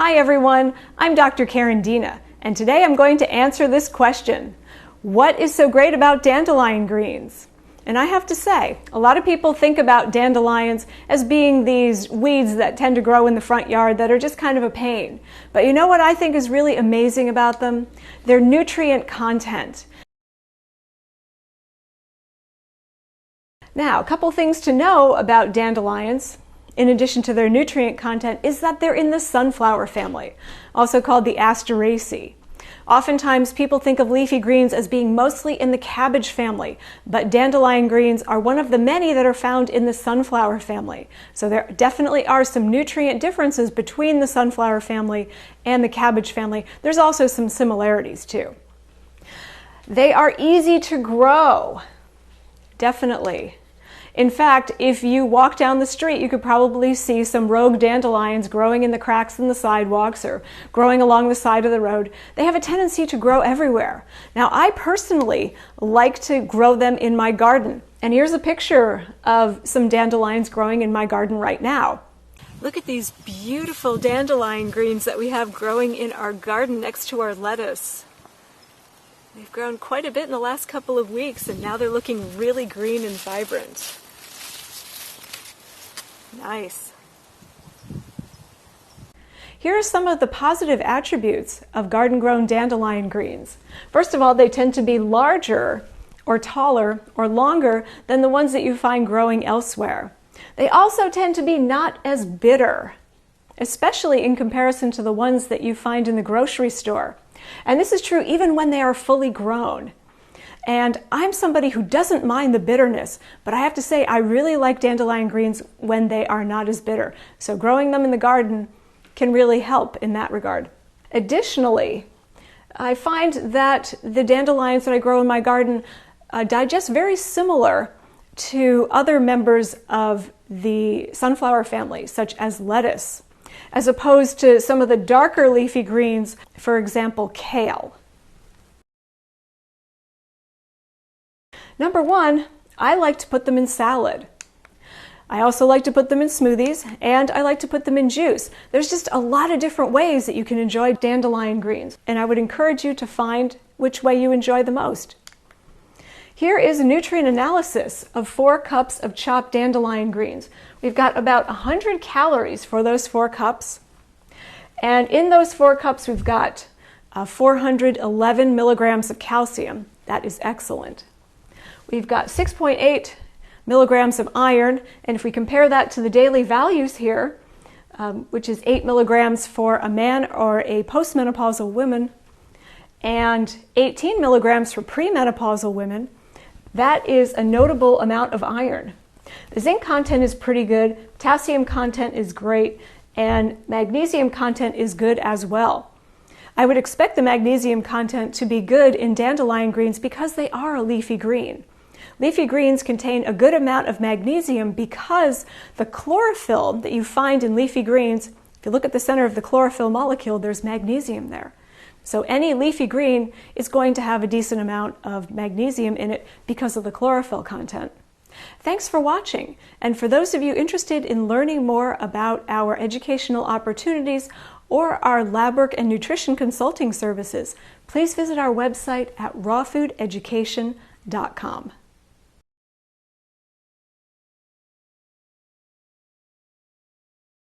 Hi everyone, I'm Dr. Karin Dina, and today I'm going to answer this question. What is so great about dandelion greens? And I have to say, a lot of people think about dandelions as being these weeds that tend to grow in the front yard that are just kind of a pain. But you know what I think is really amazing about them? Their nutrient content. Now, a couple things to know about dandelions, in addition to their nutrient content, is that they're in the sunflower family, also called the Asteraceae. Oftentimes, people think of leafy greens as being mostly in the cabbage family, but dandelion greens are one of the many that are found in the sunflower family. So there definitely are some nutrient differences between the sunflower family and the cabbage family. There's also some similarities too. They are easy to grow, definitely. In fact, if you walk down the street, you could probably see some rogue dandelions growing in the cracks in the sidewalks or growing along the side of the road. They have a tendency to grow everywhere. Now, I personally like to grow them in my garden. And here's a picture of some dandelions growing in my garden right now. Look at these beautiful dandelion greens that we have growing in our garden next to our lettuce. They've grown quite a bit in the last couple of weeks, and now they're looking really green and vibrant. Nice. Here are some of the positive attributes of garden-grown dandelion greens. First of all, they tend to be larger or taller or longer than the ones that you find growing elsewhere. They also tend to be not as bitter, especially in comparison to the ones that you find in the grocery store. And this is true even when they are fully grown. And I'm somebody who doesn't mind the bitterness, but I have to say I really like dandelion greens when they are not as bitter. So growing them in the garden can really help in that regard. Additionally, I find that the dandelions that I grow in my garden digest very similar to other members of the sunflower family, such as lettuce, as opposed to some of the darker leafy greens, for example, kale. Number one, I like to put them in salad. I also like to put them in smoothies, and I like to put them in juice. There's just a lot of different ways that you can enjoy dandelion greens, and I would encourage you to find which way you enjoy the most. Here is a nutrient analysis of 4 cups of chopped dandelion greens. We've got about 100 calories for those 4 cups, and in those 4 cups we've got 411 milligrams of calcium. That is excellent. We've got 6.8 milligrams of iron, and if we compare that to the daily values here, which is 8 milligrams for a man or a postmenopausal woman, and 18 milligrams for premenopausal women, that is a notable amount of iron. The zinc content is pretty good, potassium content is great, and magnesium content is good as well. I would expect the magnesium content to be good in dandelion greens because they are a leafy green. Leafy greens contain a good amount of magnesium because the chlorophyll that you find in leafy greens, if you look at the center of the chlorophyll molecule, there's magnesium there. So any leafy green is going to have a decent amount of magnesium in it because of the chlorophyll content. Thanks for watching, and for those of you interested in learning more about our educational opportunities or our lab work and nutrition consulting services, please visit our website at rawfoodeducation.com.